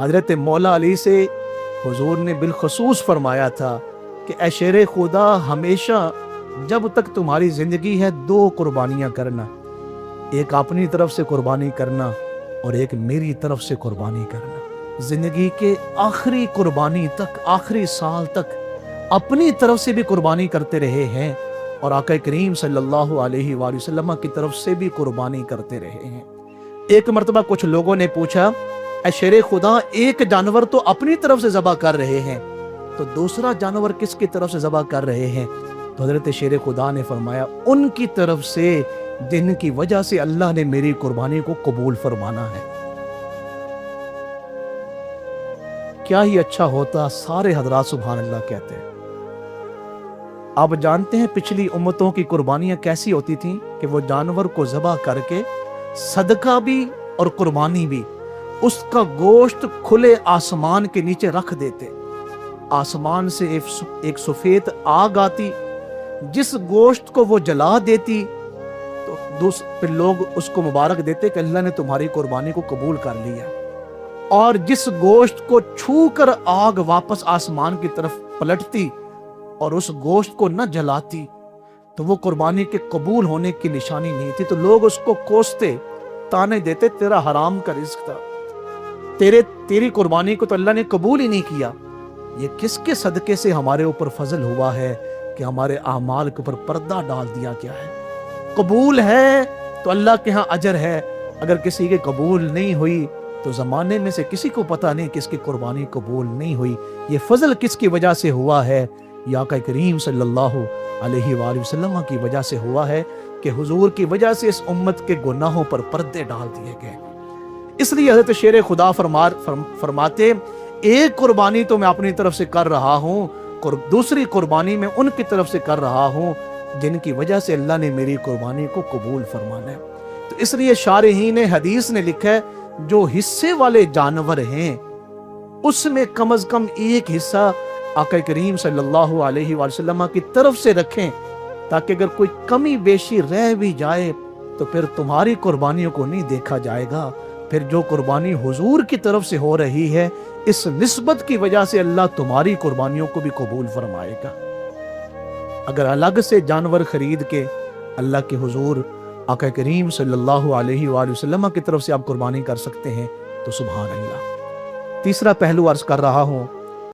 حضرت مولا علی سے حضور نے بالخصوص فرمایا تھا کہ اے شیر خدا، ہمیشہ جب تک تمہاری زندگی ہے 2 قربانیاں کرنا، ایک اپنی طرف سے قربانی کرنا اور ایک میری طرف سے قربانی کرنا۔ زندگی کے آخری قربانی تک، آخری سال تک اپنی طرف سے بھی قربانی کرتے رہے ہیں اور آقا کریم صلی اللہ علیہ وآلہ وسلم کی طرف سے بھی قربانی کرتے رہے ہیں۔ ایک مرتبہ کچھ لوگوں نے پوچھا، اے شیر خدا، ایک جانور تو اپنی طرف سے ذبح کر رہے ہیں، تو دوسرا جانور کس کی طرف سے ذبح کر رہے ہیں؟ تو حضرت شیر خدا نے فرمایا، ان کی طرف سے جن کی وجہ سے اللہ نے میری قربانی کو قبول فرمانا ہے۔ کیا ہی اچھا ہوتا سارے حضرات سبحان اللہ کہتے ہیں۔ آپ جانتے ہیں پچھلی امتوں کی قربانیاں کیسی ہوتی تھیں کہ وہ جانور کو ذبح کر کے صدقہ بھی اور قربانی بھی، اس کا گوشت کھلے آسمان کے نیچے رکھ دیتے، آسمان سے ایک سفید آگ آتی، جس گوشت کو وہ جلا دیتی تو پھر لوگ اس کو مبارک دیتے کہ اللہ نے تمہاری قربانی کو قبول کر لیا، اور جس گوشت کو چھو کر آگ واپس آسمان کی طرف پلٹتی اور اس گوشت کو نہ جلاتی تو وہ قربانی کے قبول ہونے کی نشانی نہیں تھی، تو لوگ اس کو کوستے، تانے دیتے، تیرا حرام کا رزق تھا، تیری قربانی کو تو اللہ نے قبول ہی نہیں کیا۔ یہ کس کے صدقے سے ہمارے اوپر فضل ہوا ہے کہ ہمارے اعمال کے اوپر پردہ ڈال دیا گیا ہے۔ قبول ہے تو اللہ کے ہاں اجر ہے، اگر کسی کے قبول نہیں ہوئی تو زمانے میں سے کسی کو پتہ نہیں کس کی قربانی قبول نہیں ہوئی۔ یہ فضل کس کی وجہ سے ہوا ہے؟ یا آقا کریم صلی اللہ علیہ وآلہ وسلم کی وجہ سے ہوا ہے کہ حضور کی وجہ سے اس امت کے گناہوں پر پردے ڈال دیے گئے۔ اس لیے حضرت شیر خدا فرماتے، ایک قربانی تو میں اپنی طرف سے کر رہا ہوں، دوسری قربانی میں ان کی طرف سے کر رہا ہوں جن کی وجہ سے اللہ نے میری قربانی کو قبول فرمانا ہے۔ تو اس لیے شارحین حدیث نے لکھا ہے، جو حصے والے جانور ہیں اس میں کم از کم ایک حصہ آقا کریم صلی اللہ علیہ وآلہ وسلم کی طرف سے رکھیں، تاکہ اگر کوئی کمی بیشی رہ بھی جائے تو پھر تمہاری قربانیوں کو نہیں دیکھا جائے گا، پھر جو قربانی حضور کی طرف سے ہو رہی ہے اس نسبت کی وجہ سے اللہ تمہاری قربانیوں کو بھی قبول فرمائے گا۔ اگر الگ سے جانور خرید کے اللہ کے حضور آقا کریم صلی اللہ علیہ وآلہ وسلم کی طرف سے آپ قربانی کر سکتے ہیں تو سبحان اللہ۔ تیسرا پہلو عرض کر رہا ہوں